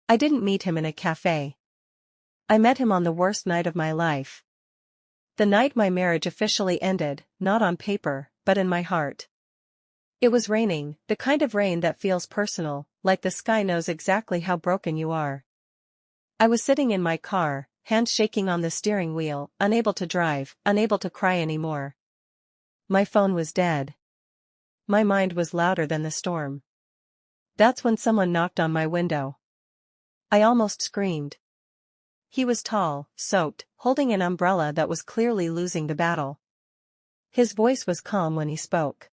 I didn't meet him in a cafe. I met him on the worst night of my life. The night my marriage officially ended, not on paper, but in my heart. It was raining, the kind of rain that feels personal, like the sky knows exactly how broken you are. I was sitting in my car, hands shaking on the steering wheel, unable to drive, unable to cry anymore. My phone was dead. My mind was louder than the storm. That's when someone knocked on my window. I almost screamed. He was tall, soaked, holding an umbrella that was clearly losing the battle. His voice was calm when he spoke.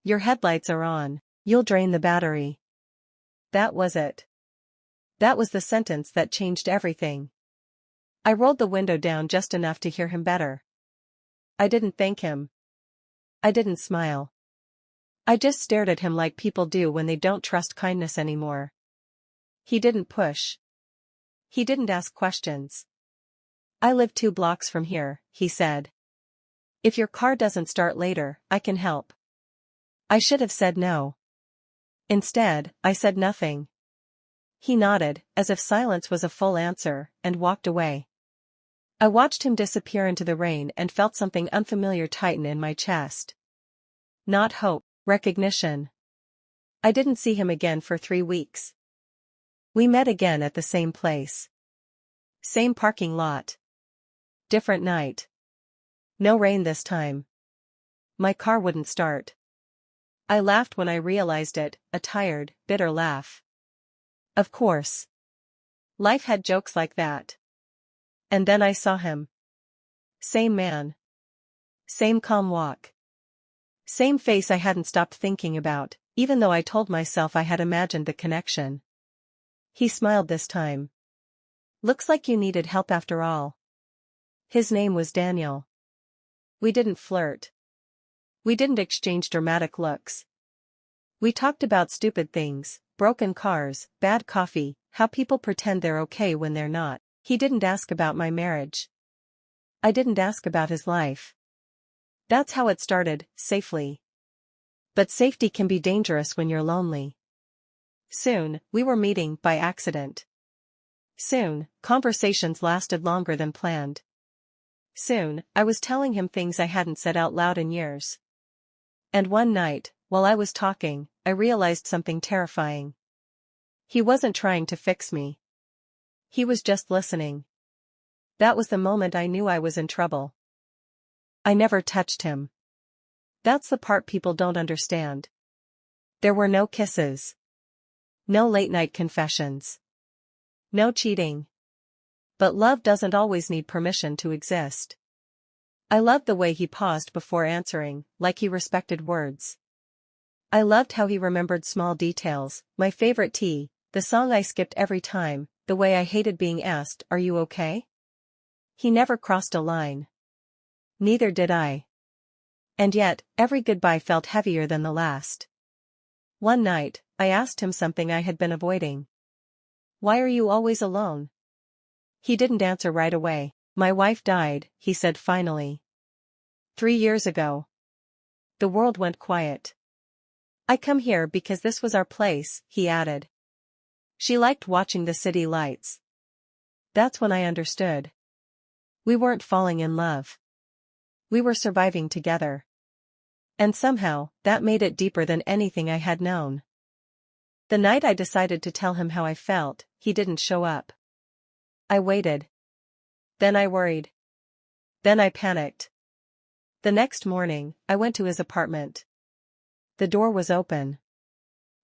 "Your headlights are on. You'll drain the battery." That was it. That was the sentence that changed everything. I rolled the window down just enough to hear him better. I didn't thank him. I didn't smile. I just stared at him like people do when they don't trust kindness anymore. He didn't push. He didn't ask questions. "I live 2 blocks from here," he said. "If your car doesn't start later, I can help." I should have said no. Instead, I said nothing. He nodded, as if silence was a full answer, and walked away. I watched him disappear into the rain and felt something unfamiliar tighten in my chest. Not hope, recognition. I didn't see him again for 3 weeks. We met again at the same place. Same parking lot. Different night. No rain this time. My car wouldn't start. I laughed when I realized it, a tired, bitter laugh. Of course. Life had jokes like that. And then I saw him. Same man. Same calm walk. Same face I hadn't stopped thinking about, even though I told myself I had imagined the connection. He smiled this time. "Looks like you needed help after all." His name was Daniel. We didn't flirt. We didn't exchange dramatic looks. We talked about stupid things, broken cars, bad coffee, how people pretend they're okay when they're not. He didn't ask about my marriage. I didn't ask about his life. That's how it started, safely. But safety can be dangerous when you're lonely. Soon, we were meeting by accident. Soon, conversations lasted longer than planned. Soon, I was telling him things I hadn't said out loud in years. And one night, while I was talking, I realized something terrifying. He wasn't trying to fix me. He was just listening. That was the moment I knew I was in trouble. I never touched him. That's the part people don't understand. There were no kisses. No late-night confessions. No cheating. But love doesn't always need permission to exist. I loved the way he paused before answering, like he respected words. I loved how he remembered small details, my favorite tea, the song I skipped every time, the way I hated being asked, "Are you okay?" He never crossed a line. Neither did I. And yet, every goodbye felt heavier than the last. One night, I asked him something I had been avoiding. "Why are you always alone?" He didn't answer right away. "My wife died," he said finally. 3 years ago. The world went quiet. "I come here because this was our place," he added. "She liked watching the city lights." That's when I understood. We weren't falling in love. We were surviving together. And somehow, that made it deeper than anything I had known. The night I decided to tell him how I felt, he didn't show up. I waited. Then I worried. Then I panicked. The next morning, I went to his apartment. The door was open.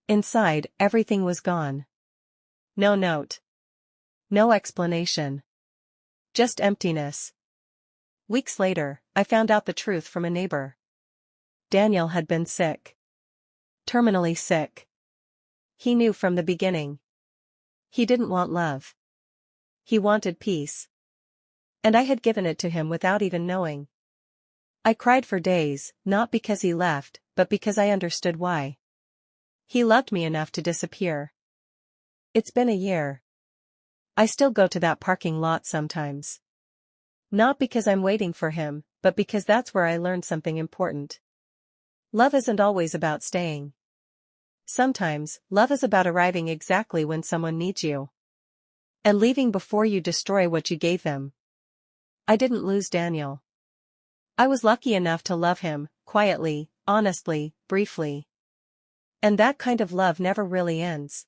Inside, everything was gone. No note. No explanation. Just emptiness. Weeks later, I found out the truth from a neighbor. Daniel had been sick. Terminally sick. He knew from the beginning. He didn't want love. He wanted peace. And I had given it to him without even knowing. I cried for days, not because he left, but because I understood why. He loved me enough to disappear. It's been a year. I still go to that parking lot sometimes. Not because I'm waiting for him, but because that's where I learned something important. Love isn't always about staying. Sometimes, love is about arriving exactly when someone needs you. And leaving before you destroy what you gave them. I didn't lose Daniel. I was lucky enough to love him, quietly, honestly, briefly. And that kind of love never really ends.